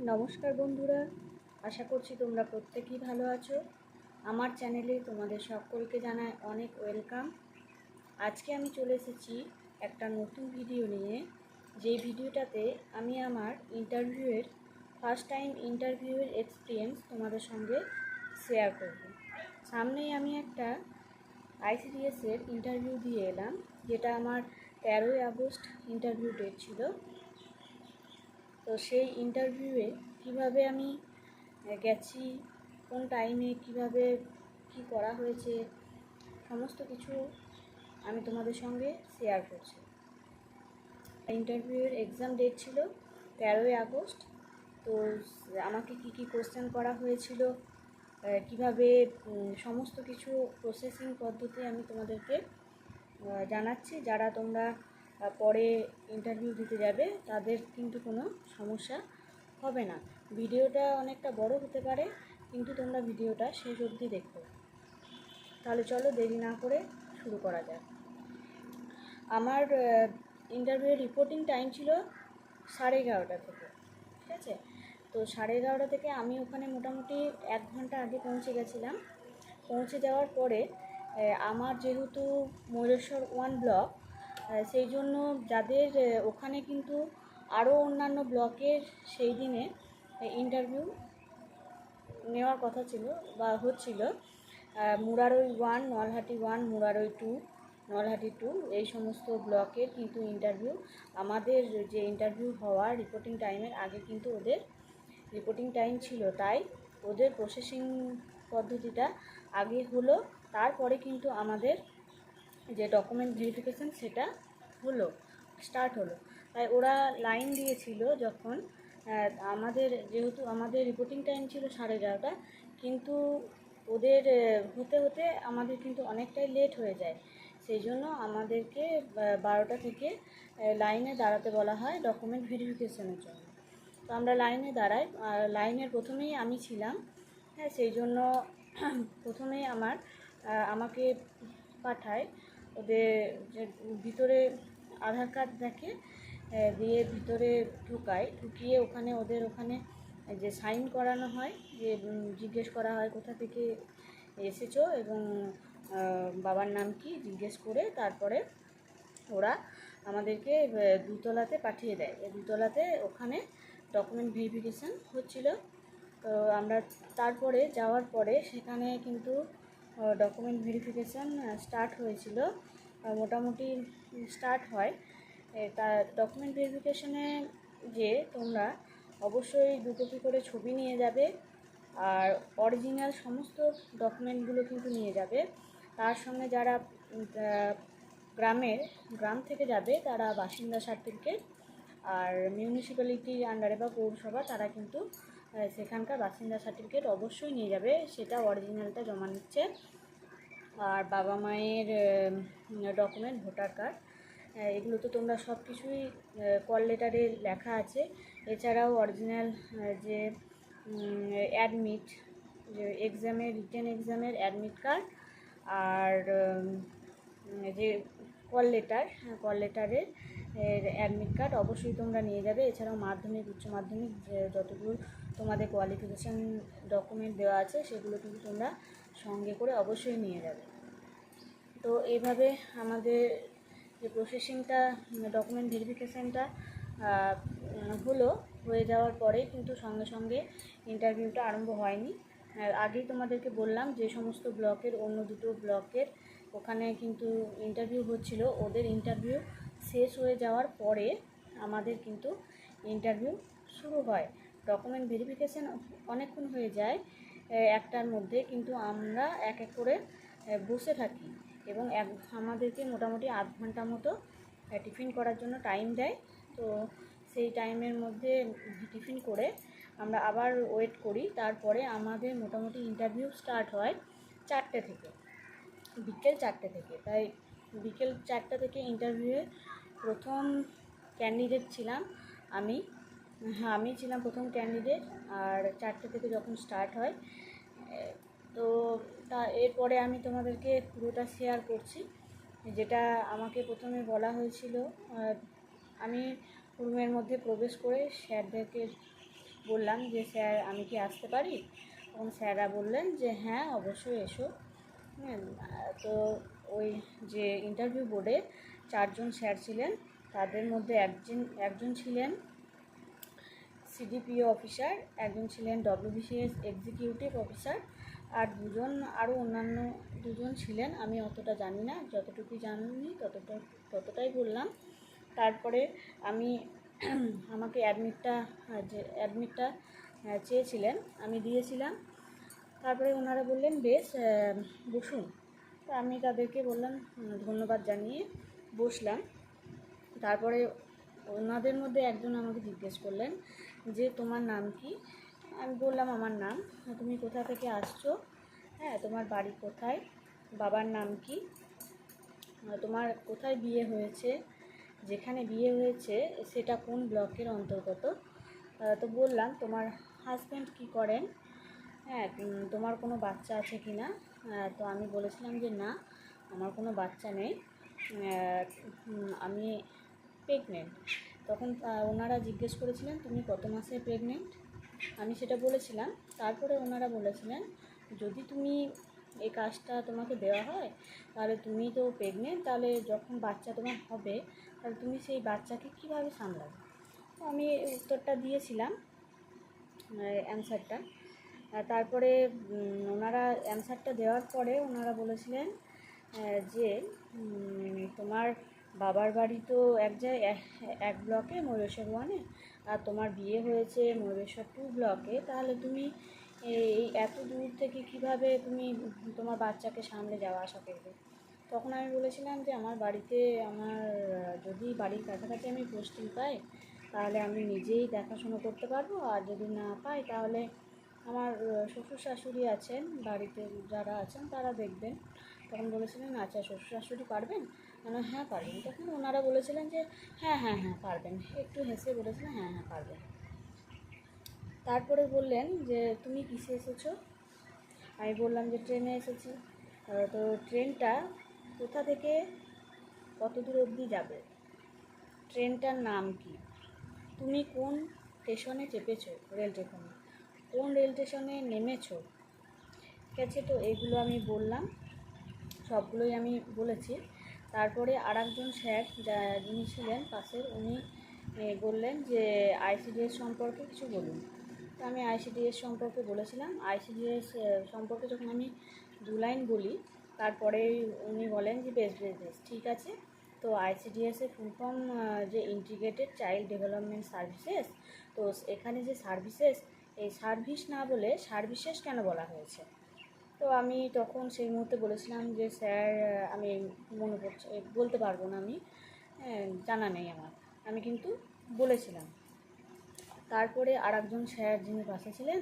নমস্কার বন্ধুরা, আশা করছি তোমরা প্রত্যেকেই ভালো আছো। আমার চ্যানেলে তোমাদের সকলকে জানাই অনেক ওয়েলকাম। আজকে আমি চলে এসেছি একটা নতুন ভিডিও নিয়ে, যেই ভিডিওটাতে আমি আমার ফার্স্ট টাইম ইন্টারভিউয়ের এক্সপিরিয়েন্স তোমাদের সঙ্গে শেয়ার করব। সামনেই আমি একটা আইসিডিএসের ইন্টারভিউ দিয়ে এলাম, যেটা আমার 13ই আগস্ট ইন্টারভিউ ডেট ছিল। তো সেই ইন্টারভিউয়ে কিভাবে আমি গেছি, কোন টাইমে কিভাবে কি করা হয়েছে, সমস্ত কিছু আমি তোমাদের সঙ্গে শেয়ার করছি। ইন্টারভিউয়ের এক্সাম ডেট ছিল 13ই আগস্ট। তো আমাকে কি কি কোশ্চেন করা হয়েছিল, কিভাবে সমস্ত কিছু প্রসেসিং পদ্ধতি আমি তোমাদেরকে জানাচ্ছি। যারা তোমরা পরে ইন্টারভিউ দিতে যাবে তাদের কিন্তু কোনো সমস্যা হবে না। ভিডিওটা অনেকটা বড় হতে পারে, কিন্তু তোমরা ভিডিওটা শেষ অবধি দেখো। তাহলে চলো দেরি না করে শুরু করা যাক। আমার ইন্টারভিউয়ের রিপোর্টিং টাইম ছিল 11:30 থেকে, ঠিক আছে। তো 11:30 থেকে আমি ওখানে মোটামুটি 1 ঘন্টা আগে পৌঁছে গেছিলাম। পৌঁছে যাওয়ার পরে আমার যেহেতু ময়ূরেশ্বর 1 ব্লক, সেই জন্য যাদের ওখানে কিন্তু আরও অন্যান্য ব্লকের সেই দিনে ইন্টারভিউ নেওয়ার কথা ছিল বা হচ্ছিল। মুরারই 1, নলহাটি 1, মুরারই 2, নলহাটি 2, এই সমস্ত ব্লকের কিন্তু ইন্টারভিউ আমাদের যে ইন্টারভিউ হওয়ার রিপোর্টিং টাইমের আগে কিন্তু ওদের রিপোর্টিং টাইম ছিল। তাই ওদের প্রসেসিং পদ্ধতিটা আগে হলো, তারপরে কিন্তু আমাদের যে ডকুমেন্ট ভেরিফিকেশান সেটা স্টার্ট হলো। তাই ওরা লাইন দিয়েছিল যখন যেহেতু আমাদের রিপোর্টিং টাইম ছিল 11:30, কিন্তু ওদের হতে হতে আমাদের কিন্তু অনেকটাই লেট হয়ে যায়। সেই জন্য আমাদেরকে 12টা থেকে লাইনে দাঁড়াতে বলা হয় ডকুমেন্ট ভেরিফিকেশানের জন্য। তো আমরা লাইনে দাঁড়াই, লাইনের প্রথমেই আমি ছিলাম। হ্যাঁ, সেই জন্য প্রথমেই আমাকে পাঠায় ওদের যে ভিতরে আধার কার্ড দেখে, দিয়ে ভিতরে ঢুকিয়ে ওদের ওখানে যে সাইন করানো হয়, যে জিজ্ঞেস করা হয় কোথা থেকে এসেছো এবং বাবার নাম কি জিজ্ঞেস করে তারপরে ওরা আমাদেরকে দুতলাতে পাঠিয়ে দেয়। দুতলাতে ওখানে ডকুমেন্ট ভেরিফিকেশান হচ্ছিল। তো আমরা তারপরে যাওয়ার পরে সেখানে কিন্তু ডকুমেন্ট ভেরিফিকেশান স্টার্ট হয়েছিল, মোটামুটি স্টার্ট হয়। তার ডকুমেন্ট ভেরিফিকেশানে যে তোমরা অবশ্যই 2 কপি করে ছবি নিয়ে যাবে, আর অরিজিনাল সমস্ত ডকুমেন্টগুলো কিন্তু নিয়ে যাবে। তার সঙ্গে যারা গ্রাম থেকে যাবে তারা বাসিন্দা সার্টিফিকেট, আর মিউনিসিপ্যালিটির আন্ডারে বা পৌরসভা তারা কিন্তু সেখানকার বাসিন্দা সার্টিফিকেট অবশ্যই নিয়ে যাবে, সেটা অরিজিনালটা জমা নিচ্ছে। আর বাবা মায়ের ডকুমেন্ট, ভোটার কার্ড, এগুলো তো তোমরা সব কিছুই কল লেটারে লেখা আছে। এছাড়াও অরিজিনাল যে অ্যাডমিট, যে রিটেন এক্সামের অ্যাডমিট কার্ড, আর যে কল লেটারের অ্যাডমিট কার্ড অবশ্যই তোমরা নিয়ে যাবে। এছাড়াও মাধ্যমিক, উচ্চ মাধ্যমিক যতদূর তোমাদের কোয়ালিফিকেশান ডকুমেন্ট দেওয়া আছে সেগুলো কিন্তু তোমরা সঙ্গে করে অবশ্যই নিয়ে যাবে। তো এইভাবে আমাদের যে প্রসেসিংটা, ডকুমেন্ট ভেরিফিকেশানটা হয়ে যাওয়ার পরে কিন্তু সঙ্গে সঙ্গে ইন্টারভিউটা আরম্ভ হয়নি। আগেই তোমাদেরকে বললাম যে সমস্ত ব্লকের, অন্য 2টো ব্লকের ওখানে কিন্তু ইন্টারভিউ হচ্ছিল। ওদের ইন্টারভিউ শেষ হয়ে যাওয়ার পরে আমাদের কিন্তু ইন্টারভিউ শুরু হয়। ডকুমেন্ট ভেরিফিকেশান অনেকক্ষণ হয়ে যায়, 1টার মধ্যে, কিন্তু আমরা এক এক করে বসে থাকি এবং আমাদেরকে মোটামুটি আধ ঘন্টা মতো টিফিন করার জন্য টাইম দেয়। তো সেই টাইমের মধ্যে টিফিন করে আমরা আবার ওয়েট করি। তারপরে আমাদের মোটামুটি ইন্টারভিউ স্টার্ট হয় 4টে থেকে, বিকেল 4টে থেকে। তাই বিকেল 4টা থেকে ইন্টারভিউয়ে প্রথম ক্যান্ডিডেট ছিলাম আমি। আমি ছিলাম প্রথম ক্যান্ডিডেট। আর 4টে থেকে যখন স্টার্ট হয়, তো এরপরে আমি তোমাদেরকে পুরোটা শেয়ার করছি। যেটা আমাকে প্রথমে বলা হয়েছিল, আমি রুমের মধ্যে প্রবেশ করে স্যারদেরকে বললাম যে স্যার আমি কি আসতে পারি? তখন স্যাররা বললেন যে হ্যাঁ অবশ্যই এসো। হ্যাঁ, তো ওই যে ইন্টারভিউ বোর্ডে 4জন স্যার ছিলেন, তাদের মধ্যে একজন ছিলেন সিডিপিও অফিসার, একজন ছিলেন ডব্লিউবিসিএস এক্সিকিউটিভ অফিসার, আর আরও অন্যান্য দুজন ছিলেন। আমি অতটা জানি না, যতটুকু জানি ততটাই বললাম। তারপরে আমি আমাকে অ্যাডমিটটা চেয়েছিলেন, আমি দিয়েছিলাম। তারপরে ওনারা বললেন বেশ বসুন। তো আমি তাদেরকে বললাম ধন্যবাদ জানিয়ে বসলাম। তারপরে ওনাদের মধ্যে একজন আমাকে জিজ্ঞেস করলেন যে তোমার নাম কি? আমি বললাম আমার নাম। তুমি কোথা থেকে আসছো? হ্যাঁ, তোমার বাড়ি কোথায়? বাবার নাম কি? তোমার কোথায় বিয়ে হয়েছে? যেখানে বিয়ে হয়েছে সেটা কোন ব্লকের অন্তর্গত? তো বললাম তোমার হাজব্যান্ড কি করেন? হ্যাঁ, তোমার কোনো বাচ্চা আছে কি না? তো আমি বলেছিলাম যে না, আমার কোনো বাচ্চা নেই, আমি প্রেগনেন্ট। তখন ওনারা জিজ্ঞেস করেছিলেন তুমি কত মাসে প্রেগনেন্ট? আমি সেটা বলেছিলাম। তারপরে ওনারা বলেছিলেন যদি তুমি এই কাজটা তোমাকে দেওয়া হয় তাহলে তুমি তো প্রেগনেন্ট, তাহলে যখন বাচ্চা তোমার হবে তাহলে তুমি সেই বাচ্চাকে কীভাবে সামলাবে? তো আমি উত্তরটা দিয়েছিলাম, অ্যান্সারটা। তারপরে ওনারা অ্যান্সারটা দেওয়ার পরে ওনারা বলেছিলেন যে তোমার বাবার বাড়ি তো এক ব্লকে ময়ূরেশ্বর 1-এ, আর তোমার বিয়ে হয়েছে ময়ূরেশ্বর 2 ব্লকে, তাহলে তুমি এই এত দূর থেকে কিভাবে তুমি তোমার বাচ্চাকে সামলে যাওয়া আসা করবে? তখন আমি বলেছিলাম যে আমার বাড়িতে যদি বাড়ির কাছাকাছি আমি পোস্টিং পাই তাহলে আমি নিজেই দেখাশুনো করতে পারবো, আর যদি না পাই তাহলে আমার শ্বশুর শাশুড়ি আছেন বাড়িতে, যারা আছেন তারা দেখবেন। তখন বলেছিলেন আচ্ছা শ্বশুর শাশুড়ি পারবেন? হ্যাঁ পারবেন। তখন ওনারা বলেছিলেন যে হ্যাঁ হ্যাঁ হ্যাঁ পারবেন, একটু হেসে বলেছিলেন হ্যাঁ হ্যাঁ পারবেন। তারপরে বললেন যে তুমি কিসে এসেছো? আমি বললাম যে ট্রেনে এসেছি। তো ট্রেনটা কোথা থেকে কত দূর অবধি যাবে? ট্রেনটার নাম কি? তুমি কোন স্টেশনে চেপেছো? রেল স্টেশনে। কোন রেল স্টেশনে নেমেছো? ঠিক আছে, তো এগুলো আমি বললাম, সবগুলোই আমি বলেছি। তারপরে আরেকজন স্যার যিনি ছিলেন পাশের, উনি বললেন যে আইসিডিএস সম্পর্কে কিছু বলুন। তো আমি আইসিডিএস সম্পর্কে বলেছিলাম। আইসিডিএস সম্পর্কে যখন আমি 2 লাইন বলি তারপরে উনি বলেন যে বেশ বেশ বেশ ঠিক আছে। তো আইসিডিএসের ফুল ফর্ম যে ইন্টিগ্রেটেড চাইল্ড ডেভেলপমেন্ট সার্ভিসেস, তো এখানে যে সার্ভিসেস, এই সার্ভিস না বলে সার্ভিসেস কেন বলা হয়েছে? তো আমি তখন সেই মুহূর্তে বলেছিলাম যে স্যার আমি মনে পড়ছে, বলতে পারবো না, আমি জানা নেই আমার, আমি কিন্তু বলেছিলাম। তারপরে আরেকজন স্যার যিনি পাশে ছিলেন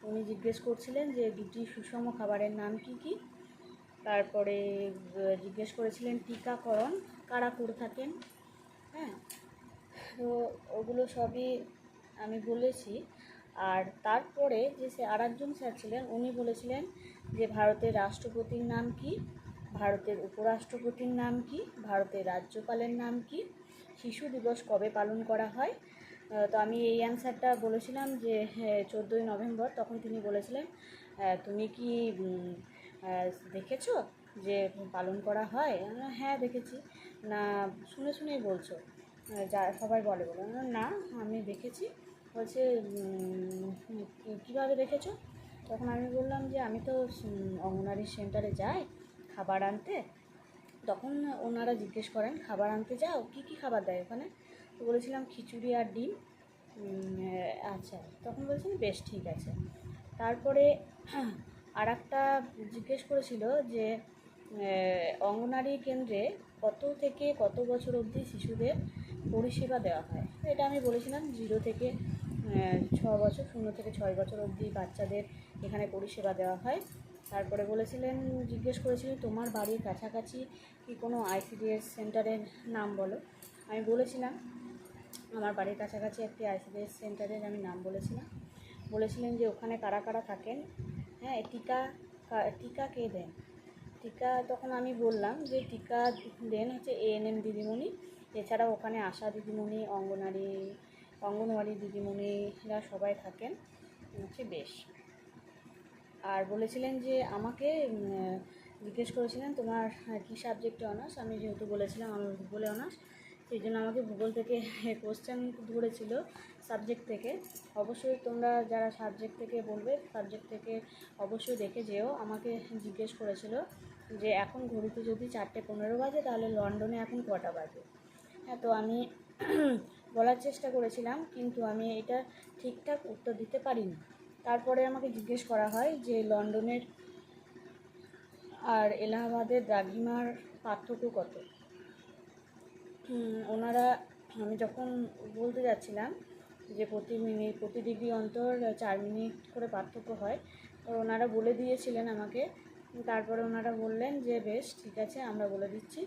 উনি জিজ্ঞেস করছিলেন যে দুটি সুষম খাবারের নাম কি কি। তারপরে জিজ্ঞেস করেছিলেন টিকাকরণ কারা করে থাকেন। হ্যাঁ, তো ওগুলো সবই আমি বলেছি। আর তারপরে যে আরেকজন স্যার ছিলেন উনি বলেছিলেন যে ভারতের রাষ্ট্রপতির নাম কি, ভারতের উপরাষ্ট্রপতির নাম কি, ভারতের রাজ্যপালের নাম কি, শিশু দিবস কবে পালন করা হয়? তো আমি এই অ্যান্সারটা বলেছিলাম যে 14ই নভেম্বর। তখন তিনি বলেছিলেন তুমি কি দেখেছো যে পালন করা হয়? হ্যাঁ দেখেছি। না শুনে শুনেই বলছো? যা সবাই বলে না আমি দেখেছি। বলছে কীভাবে দেখেছো? তখন আমি বললাম যে আমি তো অঙ্গনারী সেন্টারে যাই খাবার আনতে। তখন ওনারা জিজ্ঞেস করেন খাবার আনতে যাও, কী কী খাবার দেয় ওখানে? তো বলেছিলাম খিচুড়ি আর ডিম। আচ্ছা, তখন বলছেন বেশ ঠিক আছে। তারপরে আর একটা জিজ্ঞেস করেছিল যে অঙ্গনারী কেন্দ্রে কত থেকে কত বছর অবধি শিশুদের পরিষেবা দেওয়া হয়? এটা আমি বলেছিলাম 0 থেকে 6 বছর, 0 থেকে 6 বছর অবধি বাচ্চাদের এখানে পরিষেবা দেওয়া হয়। তারপরে জিজ্ঞেস করেছিলেন তোমার বাড়ির কাছাকাছি কি কোনো আইসিডিএস সেন্টারের নাম বলো। আমি বলেছিলাম আমার বাড়ির কাছাকাছি একটি আইসিডিএস সেন্টারের আমি নাম বলেছিলেন যে ওখানে কারা কারা থাকেন। হ্যাঁ, টিকা কে দেন? টিকা তখন আমি বললাম যে টিকা দেন হচ্ছে এএনএম দিদিমণি, এছাড়াও ওখানে আশা দিদিমণি, অঙ্গনারী অঙ্গনওয়াড়ি দিদিমণিরা সবাই থাকেন, হচ্ছে বেশ। আর বলেছিলেন যে আমাকে জিজ্ঞেস করেছিলেন তোমার কী সাবজেক্টে অনার্স। আমি যেহেতু বলেছিলাম আমার ভূগোলে অনার্স, সেই জন্য আমাকে ভূগোল থেকে কোশ্চেন ধরেছিল সাবজেক্ট থেকে। অবশ্যই তোমরা যারা সাবজেক্ট থেকে বলবে, সাবজেক্ট থেকে অবশ্যই দেখে যেও। আমাকে জিজ্ঞেস করেছিল যে এখন ঘড়িতে যদি 4:15 বাজে তাহলে লন্ডনে এখন কটা বাজে। হ্যাঁ, তো আমি বলার চেষ্টা করেছিলাম, কিন্তু আমি এটা ঠিকঠাক উত্তর দিতে পারিনি। তারপরে আমাকে জিজ্ঞেস করা হয় যে লন্ডনের আর এলাহাবাদের দ্রাঘিমার পার্থক্য কত। ওনারা, আমি যখন বলতে যাচ্ছিলাম যে প্রতি ডিগ্রি অন্তর 4 মিনিট করে পার্থক্য হয়, তো ওনারা বলে দিয়েছিলেন আমাকে। তারপরে ওনারা বললেন যে বেশ ঠিক আছে, আমরা বলে দিচ্ছি।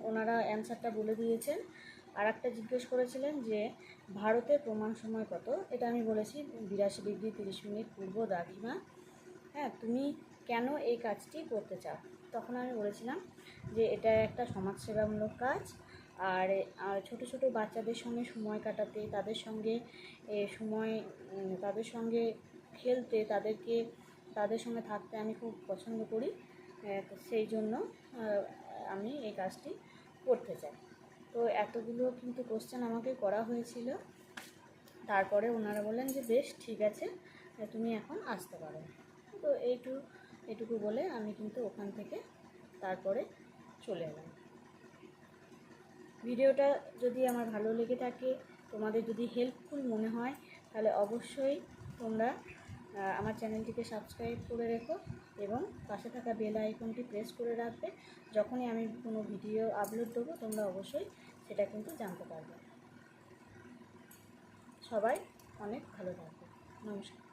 ওনারা অ্যান্সারটা বলে দিয়েছেন। আর একটা জিজ্ঞেস করেছিলেন যে ভারতের প্রমাণ সময় কত। এটা আমি বলেছি 82 ডিগ্রি 30 মিনিট পূর্ব দ্রাঘিমা। হ্যাঁ, তুমি কেন এই কাজটি করতে চাও? তখন আমি বলেছিলাম যে এটা একটা সমাজসেবামূলক কাজ, আর ছোটো ছোটো বাচ্চাদের সঙ্গে সময় কাটাতে, তাদের সঙ্গে তাদের সঙ্গে খেলতে, তাদের সঙ্গে থাকতে আমি খুব পছন্দ করি। তো সেই জন্য আমি এই কাজটি করতে চাই। তো এতগুলো কিন্তু কোশ্চেন আমাকে করা হয়েছিল। তারপরে ওনারা বললেন যে বেশ ঠিক আছে, তুমি এখন আসতে পারো। তো এইটুকু বলে আমি কিন্তু ওখান থেকে তারপরে চলে এলাম। ভিডিওটা যদি আমার ভালো লেগে থাকে, তোমাদের যদি হেল্পফুল মনে হয়, তাহলে অবশ্যই তোমরা আমার চ্যানেলটিকে সাবস্ক্রাইব করে রেখো এবং পাশে থাকা বেল আইকনটি প্রেস করে রাখবে। যখনই আমি কোনো ভিডিও আপলোড দেবো তোমরা অবশ্যই সেটা কিন্তু জানতে পারবে। সবাই অনেক ভালো থাকবে। নমস্কার।